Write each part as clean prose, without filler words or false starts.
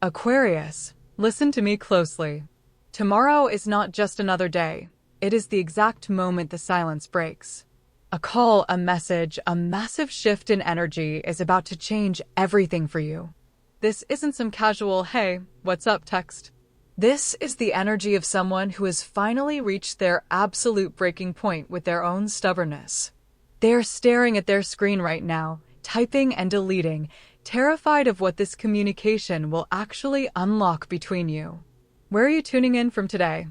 Aquarius, listen to me closely. Tomorrow is not just another day. It is the exact moment the silence breaks. A call, a message, a massive shift in energy is about to change everything for you. This isn't some casual, hey, what's up text. This is the energy of someone who has finally reached their absolute breaking point with their own stubbornness. They are staring at their screen right now, typing and deleting, terrified of what this communication will actually unlock between you. Where are you tuning in from today?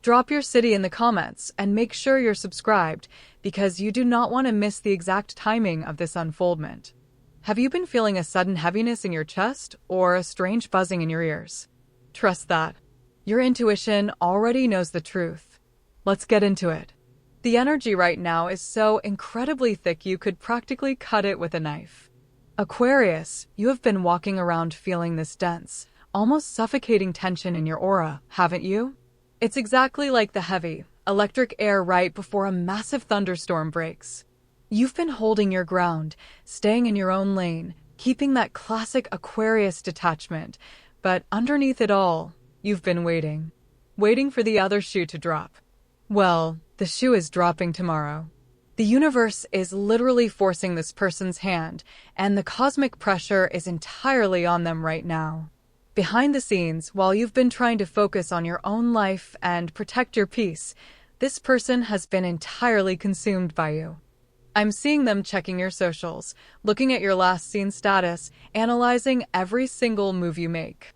Drop your city in the comments and make sure you're subscribed because you do not want to miss the exact timing of this unfoldment. Have you been feeling a sudden heaviness in your chest or a strange buzzing in your ears? Trust that. Your intuition already knows the truth. Let's get into it. The energy right now is so incredibly thick you could practically cut it with a knife. Aquarius, you have been walking around feeling this dense, almost suffocating tension in your aura, haven't you? It's exactly like the heavy, electric air right before a massive thunderstorm breaks. You've been holding your ground, staying in your own lane, keeping that classic Aquarius detachment, but underneath it all, you've been waiting. Waiting for the other shoe to drop. Well, the shoe is dropping tomorrow. The universe is literally forcing this person's hand, and the cosmic pressure is entirely on them right now. Behind the scenes, while you've been trying to focus on your own life and protect your peace, this person has been entirely consumed by you. I'm seeing them checking your socials, looking at your last seen status, analyzing every single move you make.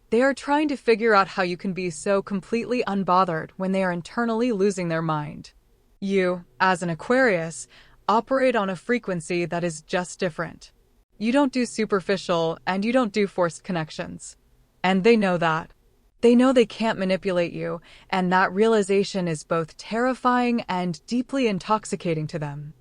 They are trying to figure out how you can be so completely unbothered when they are internally losing their mind. You, as an Aquarius, operate on a frequency that is just different. You don't do superficial and you don't do forced connections. And they know that. They know they can't manipulate you, and that realization is both terrifying and deeply intoxicating to them.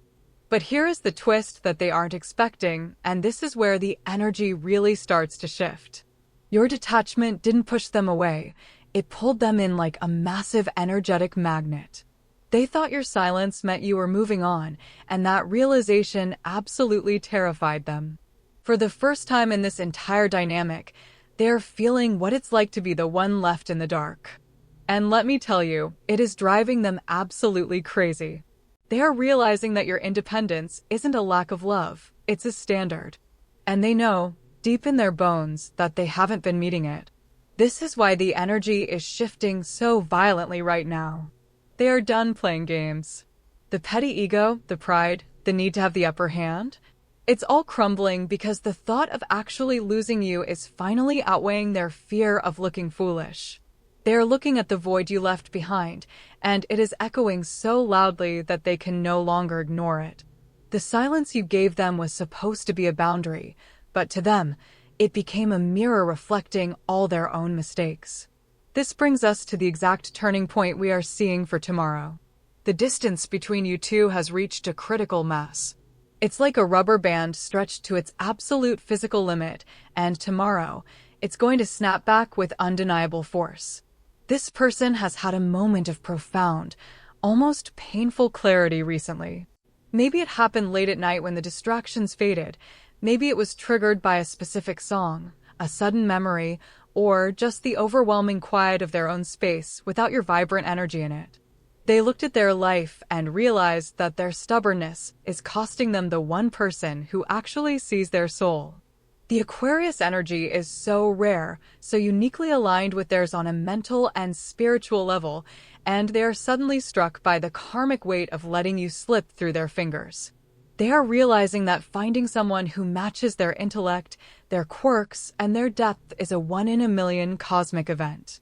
But here is the twist that they aren't expecting, and this is where the energy really starts to shift. Your detachment didn't push them away. It pulled them in like a massive energetic magnet. They thought your silence meant you were moving on, and that realization absolutely terrified them. For the first time in this entire dynamic, they're feeling what it's like to be the one left in the dark. And let me tell you, it is driving them absolutely crazy. They are realizing that your independence isn't a lack of love, it's a standard. And they know, deep in their bones, that they haven't been meeting it. This is why the energy is shifting so violently right now. They are done playing games. The petty ego, the pride, the need to have the upper hand, it's all crumbling because the thought of actually losing you is finally outweighing their fear of looking foolish. They are looking at the void you left behind, and it is echoing so loudly that they can no longer ignore it. The silence you gave them was supposed to be a boundary, but to them, it became a mirror reflecting all their own mistakes. This brings us to the exact turning point we are seeing for tomorrow. The distance between you two has reached a critical mass. It's like a rubber band stretched to its absolute physical limit, and tomorrow, it's going to snap back with undeniable force. This person has had a moment of profound, almost painful clarity recently. Maybe it happened late at night when the distractions faded. Maybe it was triggered by a specific song, a sudden memory, or just the overwhelming quiet of their own space without your vibrant energy in it. They looked at their life and realized that their stubbornness is costing them the one person who actually sees their soul. The Aquarius energy is so rare, so uniquely aligned with theirs on a mental and spiritual level, and they are suddenly struck by the karmic weight of letting you slip through their fingers. They are realizing that finding someone who matches their intellect, their quirks, and their depth is a one-in-a-million cosmic event.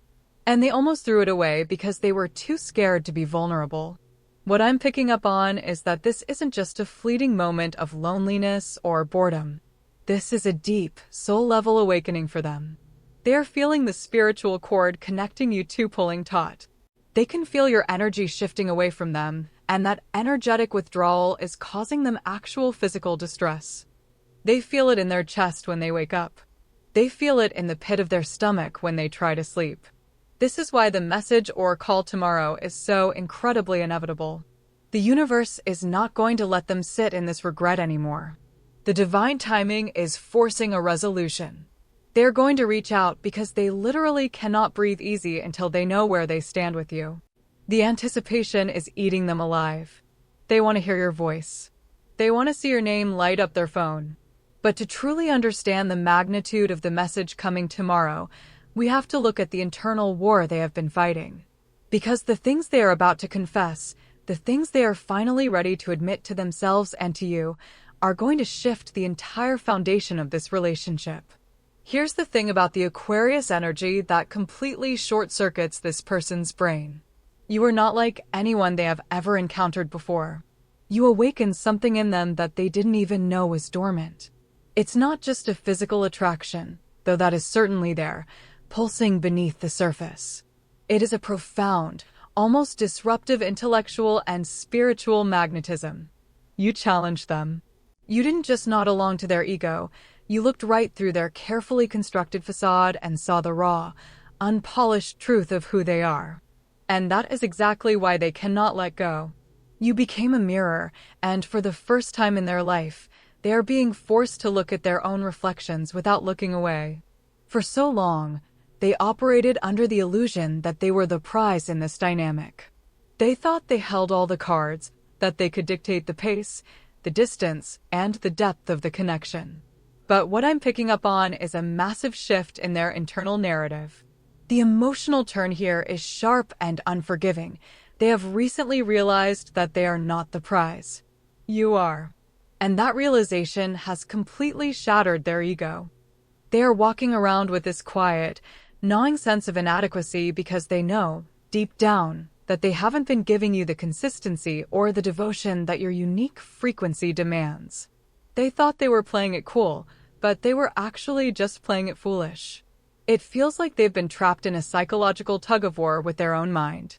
And they almost threw it away because they were too scared to be vulnerable. What I'm picking up on is that this isn't just a fleeting moment of loneliness or boredom. This is a deep, soul-level awakening for them. They are feeling the spiritual cord connecting you two pulling taut. They can feel your energy shifting away from them, and that energetic withdrawal is causing them actual physical distress. They feel it in their chest when they wake up. They feel it in the pit of their stomach when they try to sleep. This is why the message or call tomorrow is so incredibly inevitable. The universe is not going to let them sit in this regret anymore. The divine timing is forcing a resolution. They're going to reach out because they literally cannot breathe easy until they know where they stand with you. The anticipation is eating them alive. They want to hear your voice. They want to see your name light up their phone. But to truly understand the magnitude of the message coming tomorrow, we have to look at the internal war they have been fighting. Because the things they are about to confess, the things they are finally ready to admit to themselves and to you, are going to shift the entire foundation of this relationship. Here's the thing about the Aquarius energy that completely short-circuits this person's brain. You are not like anyone they have ever encountered before. You awaken something in them that they didn't even know was dormant. It's not just a physical attraction, though that is certainly there, pulsing beneath the surface. It is a profound, almost disruptive intellectual and spiritual magnetism. You challenged them. You didn't just nod along to their ego, you looked right through their carefully constructed facade and saw the raw, unpolished truth of who they are. And that is exactly why they cannot let go. You became a mirror, and for the first time in their life, they are being forced to look at their own reflections without looking away. For so long, they operated under the illusion that they were the prize in this dynamic. They thought they held all the cards, that they could dictate the pace, the distance, and the depth of the connection. But what I'm picking up on is a massive shift in their internal narrative. The emotional turn here is sharp and unforgiving. They have recently realized that they are not the prize. You are. And that realization has completely shattered their ego. They are walking around with this quiet, gnawing sense of inadequacy because they know, deep down, that they haven't been giving you the consistency or the devotion that your unique frequency demands. They thought they were playing it cool, but they were actually just playing it foolish. It feels like they've been trapped in a psychological tug-of-war with their own mind.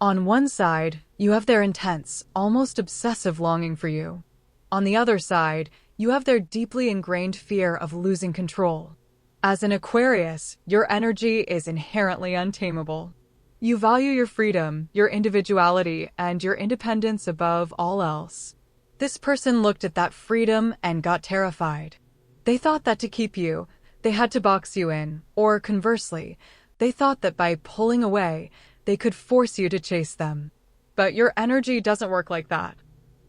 On one side, you have their intense, almost obsessive longing for you. On the other side, you have their deeply ingrained fear of losing control. As an Aquarius, your energy is inherently untamable. You value your freedom, your individuality, and your independence above all else. This person looked at that freedom and got terrified. They thought that to keep you, they had to box you in, or conversely, they thought that by pulling away, they could force you to chase them. But your energy doesn't work like that.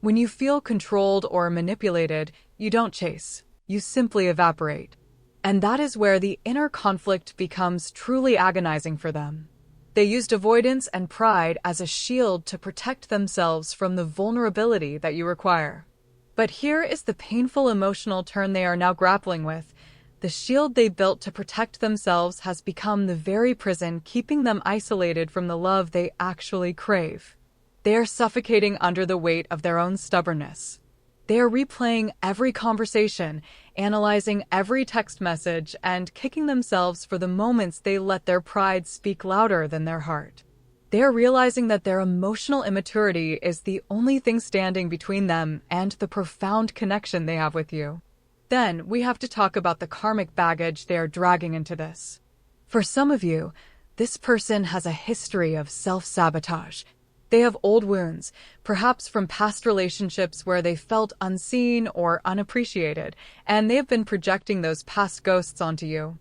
When you feel controlled or manipulated, you don't chase, you simply evaporate. And that is where the inner conflict becomes truly agonizing for them. They used avoidance and pride as a shield to protect themselves from the vulnerability that you require. But here is the painful emotional turn they are now grappling with. The shield they built to protect themselves has become the very prison keeping them isolated from the love they actually crave. They are suffocating under the weight of their own stubbornness. They are replaying every conversation, analyzing every text message, and kicking themselves for the moments they let their pride speak louder than their heart. They are realizing that their emotional immaturity is the only thing standing between them and the profound connection they have with you. Then we have to talk about the karmic baggage they are dragging into this. For some of you, this person has a history of self-sabotage. They have old wounds, perhaps from past relationships where they felt unseen or unappreciated, and they have been projecting those past ghosts onto you.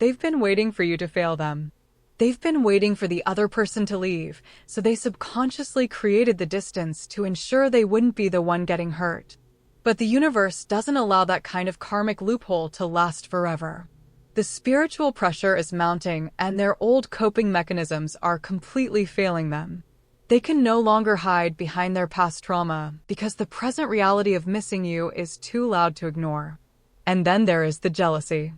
They've been waiting for you to fail them. They've been waiting for the other person to leave, so they subconsciously created the distance to ensure they wouldn't be the one getting hurt. But the universe doesn't allow that kind of karmic loophole to last forever. The spiritual pressure is mounting, and their old coping mechanisms are completely failing them. They can no longer hide behind their past trauma because the present reality of missing you is too loud to ignore. And then there is the jealousy.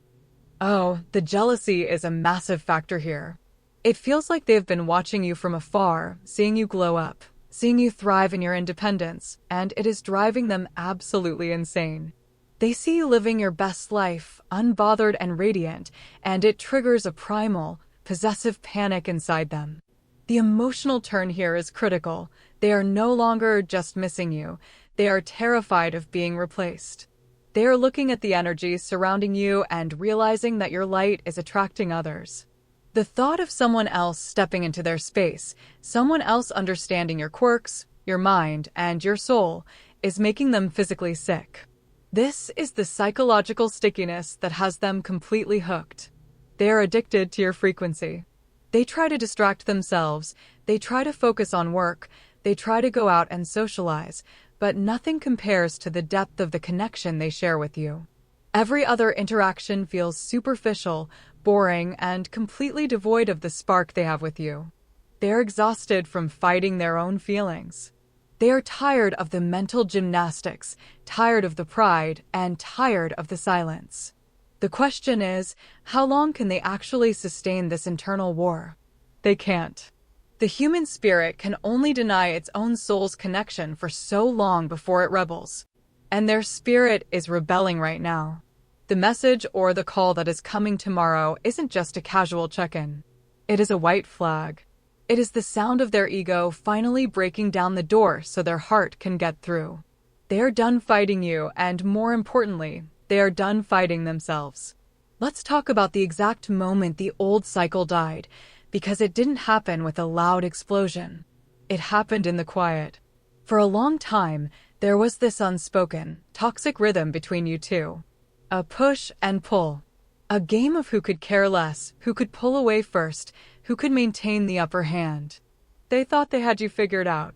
Oh, the jealousy is a massive factor here. It feels like they've been watching you from afar, seeing you glow up, seeing you thrive in your independence, and it is driving them absolutely insane. They see you living your best life, unbothered and radiant, and it triggers a primal, possessive panic inside them. The emotional turn here is critical. They are no longer just missing you. They are terrified of being replaced. They are looking at the energy surrounding you and realizing that your light is attracting others. The thought of someone else stepping into their space, someone else understanding your quirks, your mind, and your soul, is making them physically sick. This is the psychological stickiness that has them completely hooked. They are addicted to your frequency. They try to distract themselves, they try to focus on work, they try to go out and socialize, but nothing compares to the depth of the connection they share with you. Every other interaction feels superficial, boring, and completely devoid of the spark they have with you. They're exhausted from fighting their own feelings. They are tired of the mental gymnastics, tired of the pride, and tired of the silence. The question is, how long can they actually sustain this internal war? They can't. The human spirit can only deny its own soul's connection for so long before it rebels. And their spirit is rebelling right now. The message or the call that is coming tomorrow isn't just a casual check-in. It is a white flag. It is the sound of their ego finally breaking down the door so their heart can get through. They are done fighting you, and more importantly, they are done fighting themselves. Let's talk about the exact moment the old cycle died, because it didn't happen with a loud explosion. It happened in the quiet. For a long time, there was this unspoken, toxic rhythm between you two. A push and pull. A game of who could care less, who could pull away first, who could maintain the upper hand. They thought they had you figured out.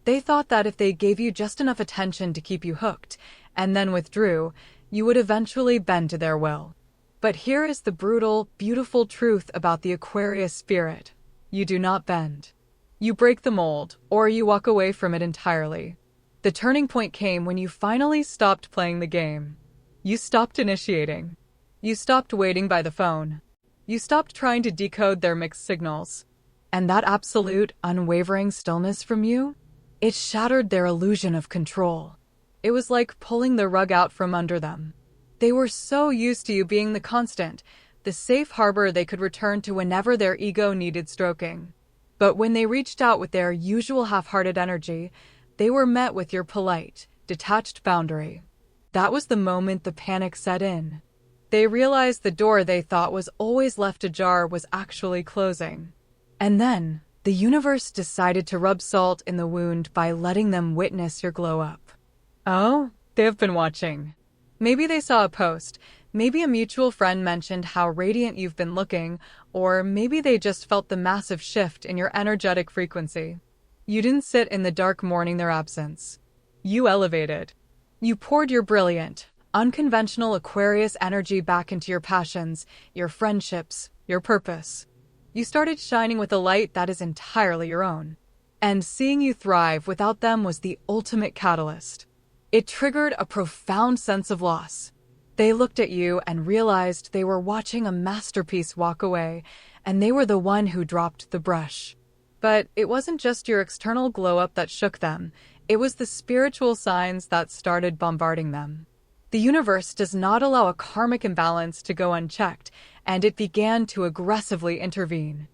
They thought that if they gave you just enough attention to keep you hooked, and then withdrew, you would eventually bend to their will. But here is the brutal, beautiful truth about the Aquarius spirit. You do not bend. You break the mold, or you walk away from it entirely. The turning point came when you finally stopped playing the game. You stopped initiating. You stopped waiting by the phone. You stopped trying to decode their mixed signals. And that absolute, unwavering stillness from you, it shattered their illusion of control. It was like pulling the rug out from under them. They were so used to you being the constant, the safe harbor they could return to whenever their ego needed stroking. But when they reached out with their usual half-hearted energy, they were met with your polite, detached boundary. That was the moment the panic set in. They realized the door they thought was always left ajar was actually closing. And then, the universe decided to rub salt in the wound by letting them witness your glow-up. Oh, they have been watching. Maybe they saw a post, maybe a mutual friend mentioned how radiant you've been looking, or maybe they just felt the massive shift in your energetic frequency. You didn't sit in the dark mourning their absence. You elevated. You poured your brilliant, unconventional Aquarius energy back into your passions, your friendships, your purpose. You started shining with a light that is entirely your own. And seeing you thrive without them was the ultimate catalyst. It triggered a profound sense of loss. They looked at you and realized they were watching a masterpiece walk away, and they were the one who dropped the brush. But it wasn't just your external glow-up that shook them, it was the spiritual signs that started bombarding them. The universe does not allow a karmic imbalance to go unchecked, and it began to aggressively intervene.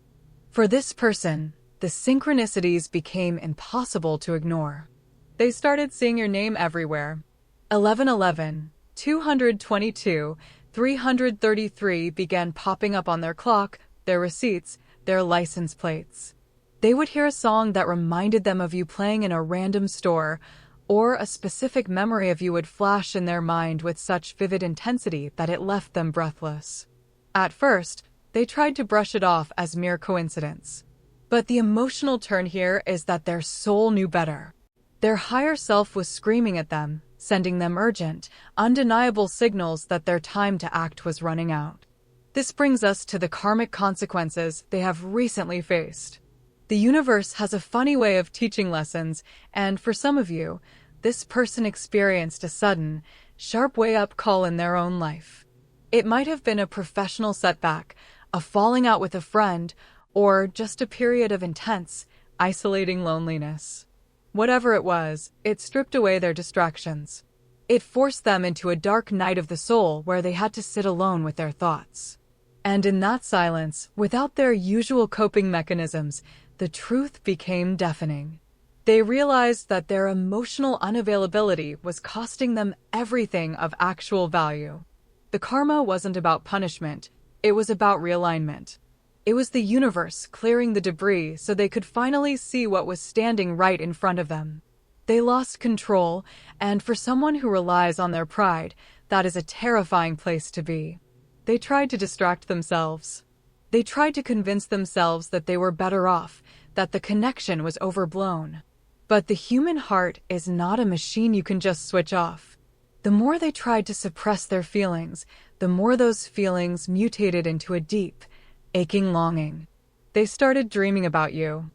For this person, the synchronicities became impossible to ignore. They started seeing your name everywhere. 1111, 222, 333 began popping up on their clock, their receipts, their license plates. They would hear a song that reminded them of you playing in a random store, or a specific memory of you would flash in their mind with such vivid intensity that it left them breathless. At first, they tried to brush it off as mere coincidence. But the emotional turn here is that their soul knew better. Their higher self was screaming at them, sending them urgent, undeniable signals that their time to act was running out. This brings us to the karmic consequences they have recently faced. The universe has a funny way of teaching lessons, and for some of you, this person experienced a sudden, sharp wake-up call in their own life. It might have been a professional setback, a falling out with a friend, or just a period of intense, isolating loneliness. Whatever it was, it stripped away their distractions. It forced them into a dark night of the soul where they had to sit alone with their thoughts. And in that silence, without their usual coping mechanisms, the truth became deafening. They realized that their emotional unavailability was costing them everything of actual value. The karma wasn't about punishment, it was about realignment. It was the universe clearing the debris so they could finally see what was standing right in front of them. They lost control, and for someone who relies on their pride, that is a terrifying place to be. They tried to distract themselves. They tried to convince themselves that they were better off, that the connection was overblown. But the human heart is not a machine you can just switch off. The more they tried to suppress their feelings, the more those feelings mutated into a deep, aching longing. They started dreaming about you.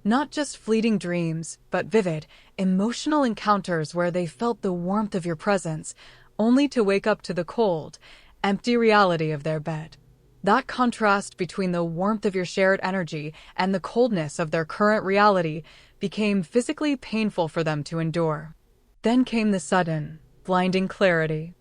Not just fleeting dreams, but vivid, emotional encounters where they felt the warmth of your presence, only to wake up to the cold, empty reality of their bed. That contrast between the warmth of your shared energy and the coldness of their current reality became physically painful for them to endure. Then came the sudden, blinding clarity.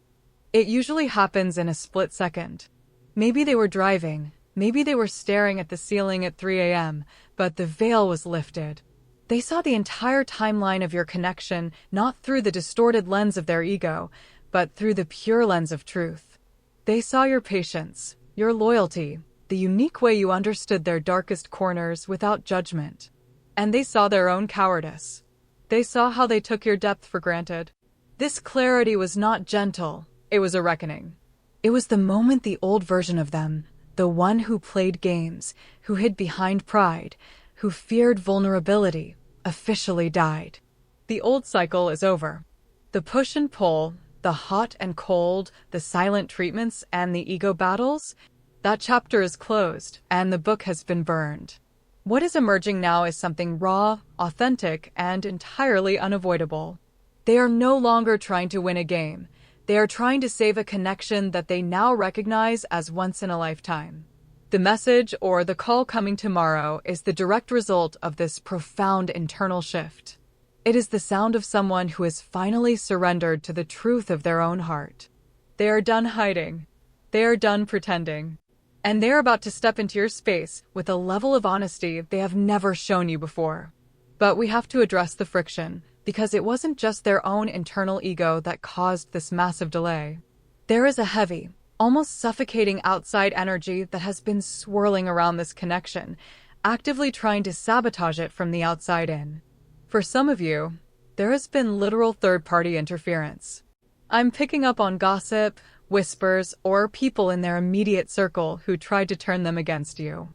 It usually happens in a split second. Maybe they were driving, maybe they were staring at the ceiling at 3 a.m., but the veil was lifted. They saw the entire timeline of your connection not through the distorted lens of their ego, but through the pure lens of truth. They saw your patience, your loyalty, the unique way you understood their darkest corners without judgment. And they saw their own cowardice. They saw how they took your depth for granted. This clarity was not gentle, it was a reckoning. It was the moment the old version of them, the one who played games, who hid behind pride, who feared vulnerability, officially died. The old cycle is over. The push and pull, the hot and cold, the silent treatments, and the ego battles, that chapter is closed, and the book has been burned. What is emerging now is something raw, authentic, and entirely unavoidable. They are no longer trying to win a game. They are trying to save a connection that they now recognize as once in a lifetime. The message, or the call coming tomorrow, is the direct result of this profound internal shift. It is the sound of someone who has finally surrendered to the truth of their own heart. They are done hiding. They are done pretending. And they are about to step into your space with a level of honesty they have never shown you before. But we have to address the friction, because it wasn't just their own internal ego that caused this massive delay. There is a heavy, almost suffocating outside energy that has been swirling around this connection, actively trying to sabotage it from the outside in. For some of you, there has been literal third-party interference. I'm picking up on gossip, whispers, or people in their immediate circle who tried to turn them against you.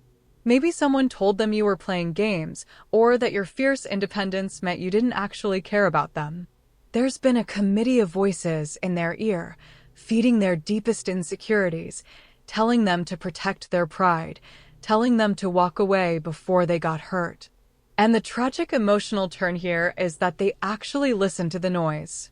Maybe someone told them you were playing games, or that your fierce independence meant you didn't actually care about them. There's been a committee of voices in their ear, feeding their deepest insecurities, telling them to protect their pride, telling them to walk away before they got hurt. And the tragic emotional turn here is that they actually listen to the noise.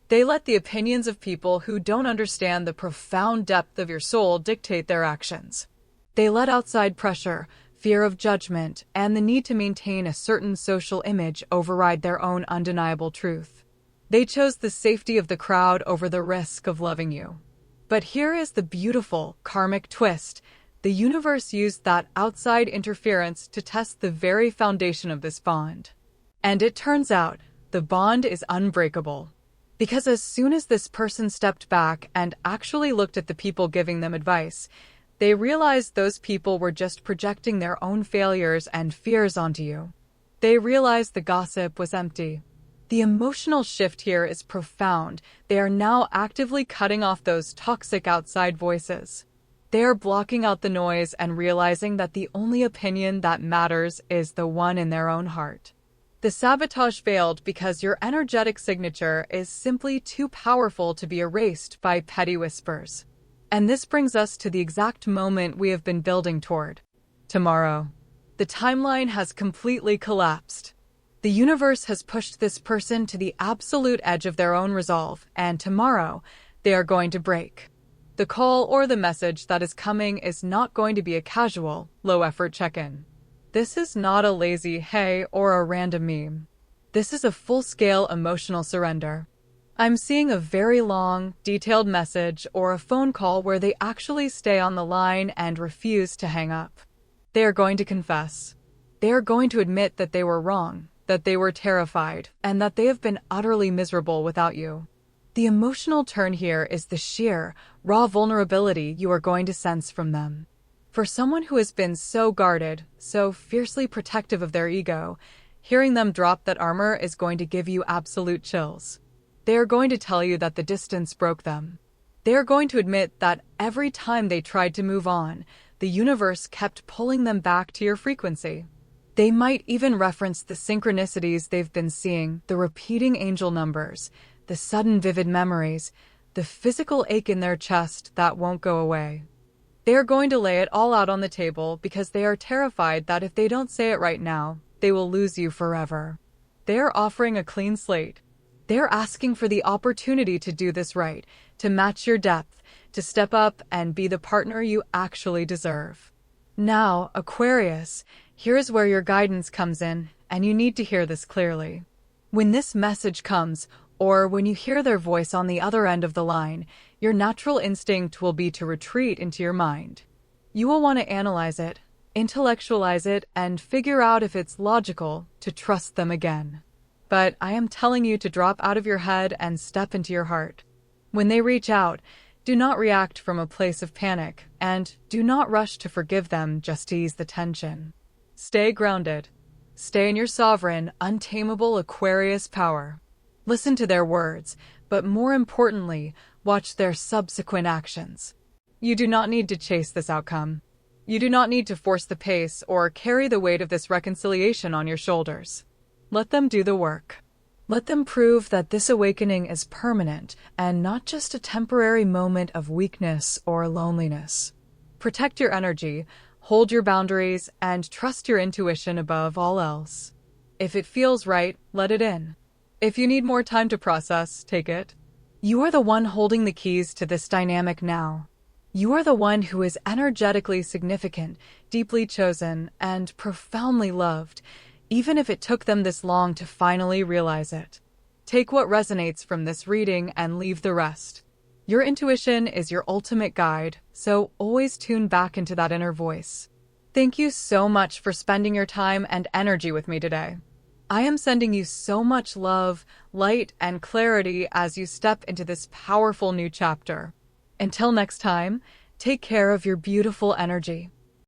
They let the opinions of people who don't understand the profound depth of your soul dictate their actions. They let outside pressure, fear of judgment, and the need to maintain a certain social image override their own undeniable truth. They chose the safety of the crowd over the risk of loving you. But here is the beautiful, karmic twist. The universe used that outside interference to test the very foundation of this bond. And it turns out, the bond is unbreakable. Because as soon as this person stepped back and actually looked at the people giving them advice, they realized those people were just projecting their own failures and fears onto you. They realized the gossip was empty. The emotional shift here is profound. They are now actively cutting off those toxic outside voices. They are blocking out the noise and realizing that the only opinion that matters is the one in their own heart. The sabotage failed because your energetic signature is simply too powerful to be erased by petty whispers. And this brings us to the exact moment we have been building toward. Tomorrow. The timeline has completely collapsed. The universe has pushed this person to the absolute edge of their own resolve, and tomorrow, they are going to break. The call or the message that is coming is not going to be a casual, low-effort check-in. This is not a lazy hey or a random meme. This is a full-scale emotional surrender. I'm seeing a very long, detailed message or a phone call where they actually stay on the line and refuse to hang up. They are going to confess. They are going to admit that they were wrong, that they were terrified, and that they have been utterly miserable without you. The emotional turn here is the sheer, raw vulnerability you are going to sense from them. For someone who has been so guarded, so fiercely protective of their ego, Hearing them drop that armor is going to give you absolute chills. They are going to tell you that the distance broke them. They are going to admit that every time they tried to move on, the universe kept pulling them back to your frequency. They might even reference the synchronicities they've been seeing, the repeating angel numbers, the sudden vivid memories, the physical ache in their chest that won't go away. They are going to lay it all out on the table because they are terrified that if they don't say it right now, they will lose you forever. They are offering a clean slate. They are asking for the opportunity to do this right, to match your depth, to step up and be the partner you actually deserve. Now, Aquarius, here's where your guidance comes in, and you need to hear this clearly. When this message comes, or when you hear their voice on the other end of the line, your natural instinct will be to retreat into your mind. You will want to analyze it, intellectualize it, and figure out if it's logical to trust them again. But I am telling you to drop out of your head and step into your heart. When they reach out, do not react from a place of panic, and do not rush to forgive them just to ease the tension. Stay grounded. Stay in your sovereign, untamable Aquarius power. Listen to their words, but more importantly, watch their subsequent actions. You do not need to chase this outcome. You do not need to force the pace or carry the weight of this reconciliation on your shoulders. Let them do the work. Let them prove that this awakening is permanent and not just a temporary moment of weakness or loneliness. Protect your energy, hold your boundaries, and trust your intuition above all else. If it feels right, let it in. If you need more time to process, take it. You are the one holding the keys to this dynamic now. You are the one who is energetically significant, deeply chosen, and profoundly loved, even if it took them this long to finally realize it. Take what resonates from this reading and leave the rest. Your intuition is your ultimate guide, so always tune back into that inner voice. Thank you so much for spending your time and energy with me today. I am sending you so much love, light, and clarity as you step into this powerful new chapter. Until next time, take care of your beautiful energy.